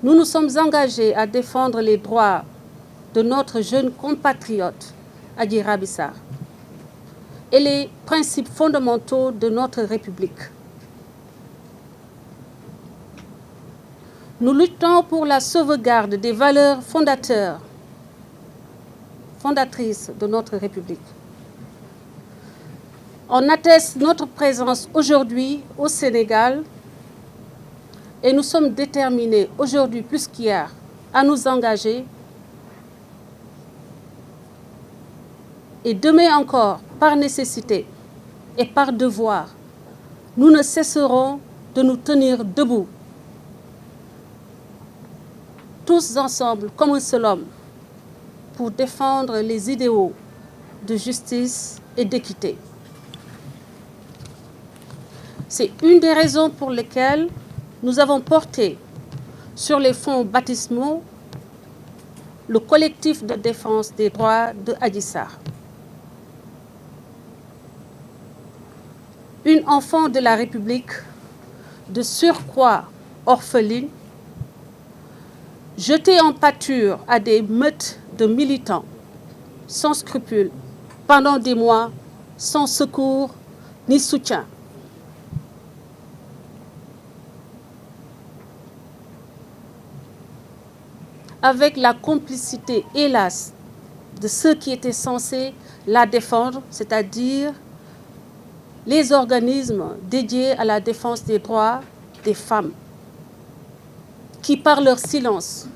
Nous nous sommes engagés à défendre les droits de notre jeune compatriote, Adji Raby Sarr, et les principes fondamentaux de notre République. Nous luttons pour la sauvegarde des valeurs fondatrices de notre République. On atteste notre présence aujourd'hui au Sénégal et nous sommes déterminés aujourd'hui plus qu'hier à nous engager et demain encore, par nécessité et par devoir, nous ne cesserons de nous tenir debout, tous ensemble comme un seul homme, pour défendre les idéaux de justice et d'équité. C'est une des raisons pour lesquelles nous avons porté sur les fonds baptismaux le collectif de défense des droits de Adji Sarr. Une enfant de la République, de surcroît orpheline, jetée en pâture à des meutes de militants sans scrupules pendant des mois, sans secours ni soutien. Avec la complicité, hélas, de ceux qui étaient censés la défendre, c'est-à-dire les organismes dédiés à la défense des droits des femmes, qui, par leur silence,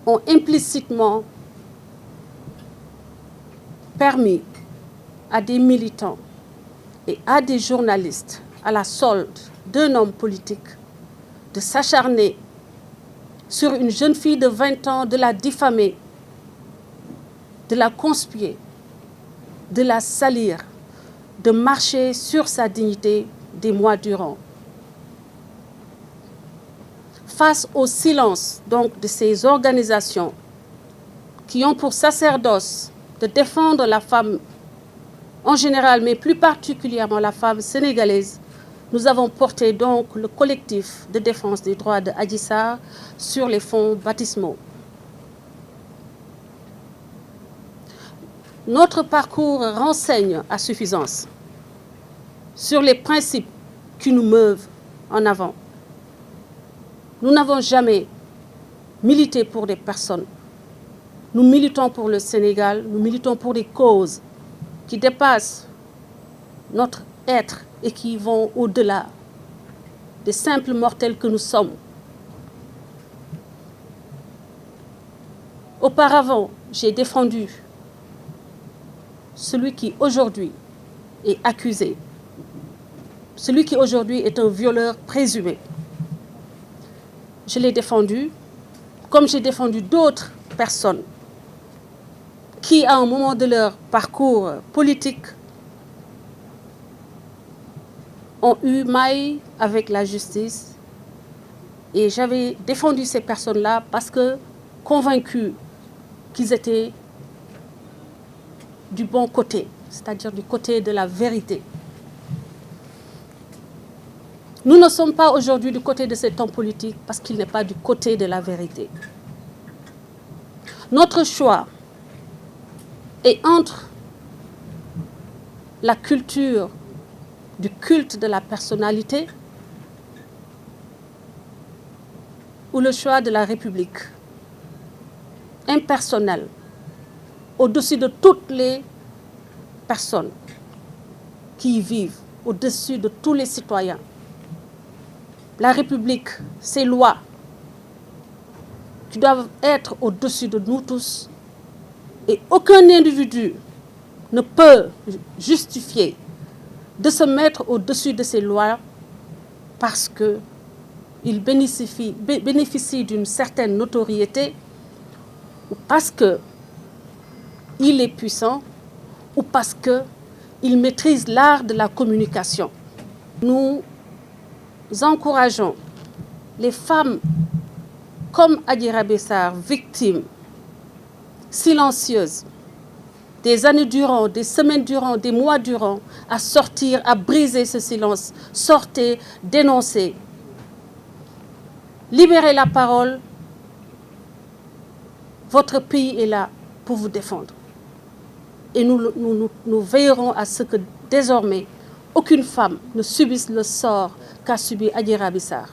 ont implicitement permis à des militants et à des journalistes, à la solde d'un homme politique, de s'acharner sur une jeune fille de 20 ans, de la diffamer, de la conspuer, de la salir, de marcher sur sa dignité des mois durant. Face au silence donc de ces organisations qui ont pour sacerdoce de défendre la femme en général, mais plus particulièrement la femme sénégalaise, nous avons porté donc le collectif de défense des droits de Adji Sarr sur les fonds baptismaux. Notre parcours renseigne à suffisance sur les principes qui nous meuvent en avant. Nous n'avons jamais milité pour des personnes. Nous militons pour le Sénégal, nous militons pour des causes qui dépassent notre être et qui vont au-delà des simples mortels que nous sommes. Auparavant, j'ai défendu celui qui aujourd'hui est accusé, celui qui aujourd'hui est un violeur présumé. Je l'ai défendu comme j'ai défendu d'autres personnes qui, à un moment de leur parcours politique, ont eu maille avec la justice. Et j'avais défendu ces personnes-là parce que convaincus qu'ils étaient du bon côté, c'est-à-dire du côté de la vérité. Nous ne sommes pas aujourd'hui du côté de cet homme politique parce qu'il n'est pas du côté de la vérité. Notre choix est entre la culture du culte de la personnalité ou le choix de la République impersonnelle, au-dessus de toutes les personnes qui y vivent, au-dessus de tous les citoyens. La République, ces lois qui doivent être au-dessus de nous tous, et aucun individu ne peut justifier de se mettre au-dessus de ces lois parce qu'il bénéficie d'une certaine notoriété ou parce qu'il est puissant ou parce qu'il maîtrise l'art de la communication. Nous encourageons les femmes comme Adji Raby Sarr, victimes, silencieuses, des années durant, des semaines durant, des mois durant, à sortir, à briser ce silence. Sortez, dénoncez. libérez la parole. Votre pays est là pour vous défendre. Et nous veillerons à ce que désormais, aucune femme ne subisse le sort qu'a subi Adji Raby Sarr.